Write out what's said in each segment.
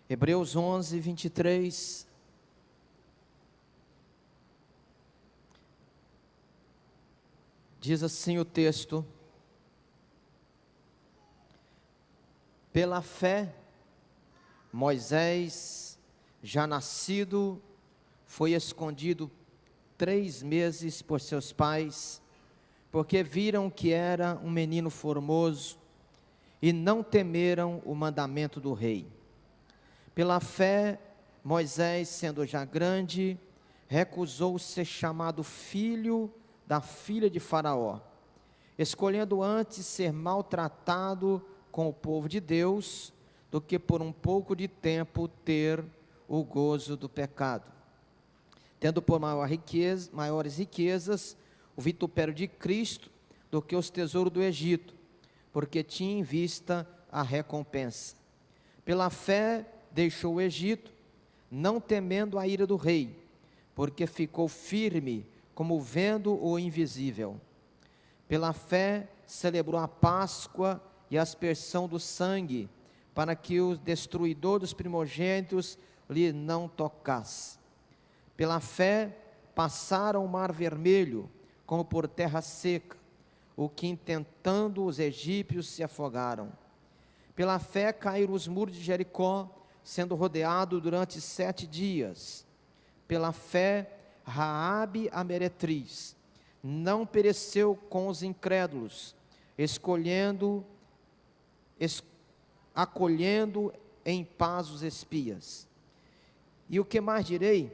Hebreus 11, 23. Diz assim o texto: pela fé, Moisés, já nascido, foi escondido 3 meses por seus pais, porque viram que era um menino formoso e não temeram o mandamento do rei. Pela fé, Moisés, sendo já grande, recusou ser chamado filho da filha de Faraó, escolhendo antes ser maltratado com o povo de Deus, do que por um pouco de tempo ter o gozo do pecado. Tendo por maiores riquezas o vitupério de Cristo do que os tesouros do Egito, porque tinha em vista a recompensa. Pela fé deixou o Egito, não temendo a ira do rei, porque ficou firme, como vendo o invisível. Pela fé celebrou a Páscoa e a aspersão do sangue, para que o destruidor dos primogênitos lhe não tocasse. Pela fé passaram o mar vermelho, como por terra seca, o que intentando os egípcios se afogaram. Pela fé caíram os muros de Jericó, sendo rodeado durante 7 dias. Pela fé, Raabe a meretriz não pereceu com os incrédulos, acolhendo em paz os espias. E o que mais direi?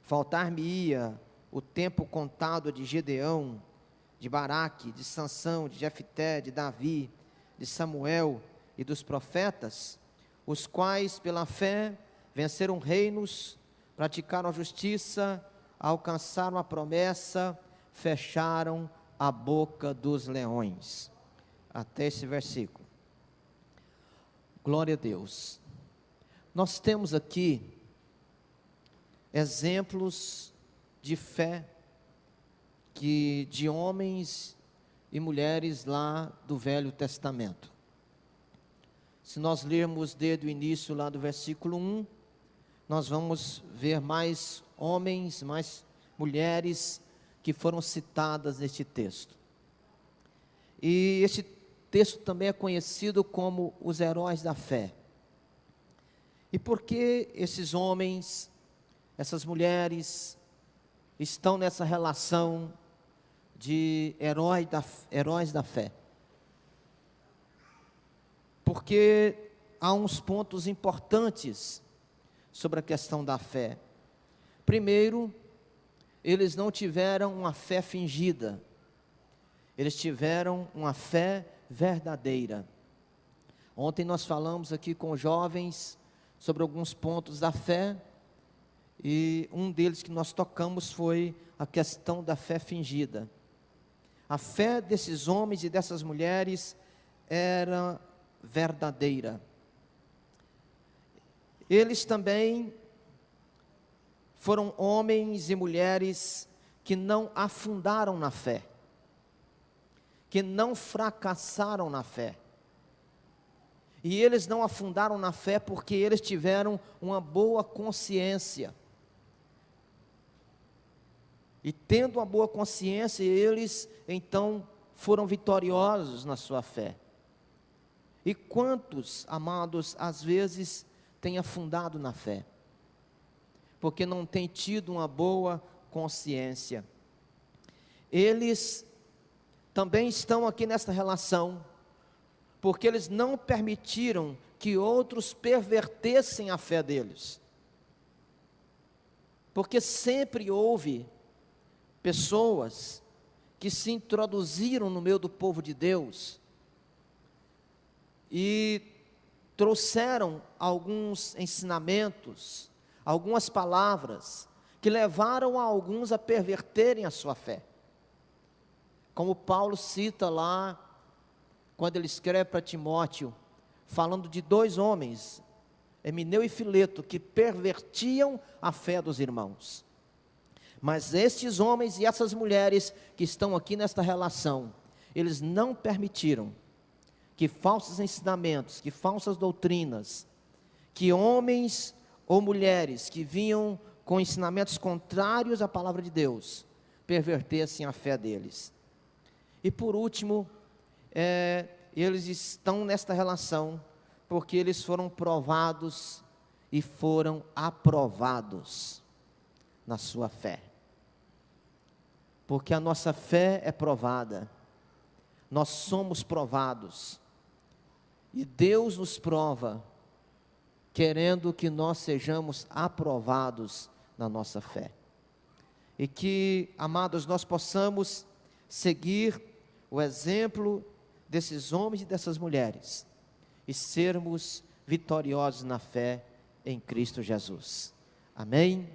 Faltar-me-ia o tempo contado de Gedeão, de Baraque, de Sansão, de Jefté, de Davi, de Samuel e dos profetas, os quais pela fé venceram reinos, praticaram a justiça, alcançaram a promessa, fecharam a boca dos leões. Até esse versículo. Glória a Deus. Nós temos aqui exemplos de fé de homens e mulheres lá do Velho Testamento. Se nós lermos desde o início lá do versículo 1, nós vamos ver mais homens, mais mulheres que foram citadas neste texto. E este texto também é conhecido como os heróis da fé. E por que esses homens, essas mulheres, estão nessa relação de heróis da fé? Porque há uns pontos importantes sobre a questão da fé. Primeiro, eles não tiveram uma fé fingida, eles tiveram uma fé verdadeira. Ontem nós falamos aqui com jovens sobre alguns pontos da fé, e um deles que nós tocamos foi a questão da fé fingida. A fé desses homens e dessas mulheres era verdadeira. Eles também foram homens e mulheres que não afundaram na fé, que não fracassaram na fé. E eles não afundaram na fé porque eles tiveram uma boa consciência. E tendo uma boa consciência, eles então foram vitoriosos na sua fé. E quantos, amados, às vezes têm afundado na fé, porque não têm tido uma boa consciência. Eles também estão aqui nessa relação, porque eles não permitiram que outros pervertessem a fé deles. Porque sempre houve pessoas que se introduziram no meio do povo de Deus e trouxeram alguns ensinamentos, algumas palavras que levaram a alguns a perverterem a sua fé. Como Paulo cita lá, quando ele escreve para Timóteo, falando de 2 homens, Emineu e Fileto, que pervertiam a fé dos irmãos. Mas estes homens e essas mulheres que estão aqui nesta relação, eles não permitiram que falsos ensinamentos, que falsas doutrinas, que homens ou mulheres que vinham com ensinamentos contrários à palavra de Deus pervertessem a fé deles. E por último, eles estão nesta relação porque eles foram provados e foram aprovados na sua fé. Porque a nossa fé é provada, nós somos provados, e Deus nos prova, querendo que nós sejamos aprovados na nossa fé. E que, amados, nós possamos seguir o exemplo desses homens e dessas mulheres, e sermos vitoriosos na fé em Cristo Jesus. Amém?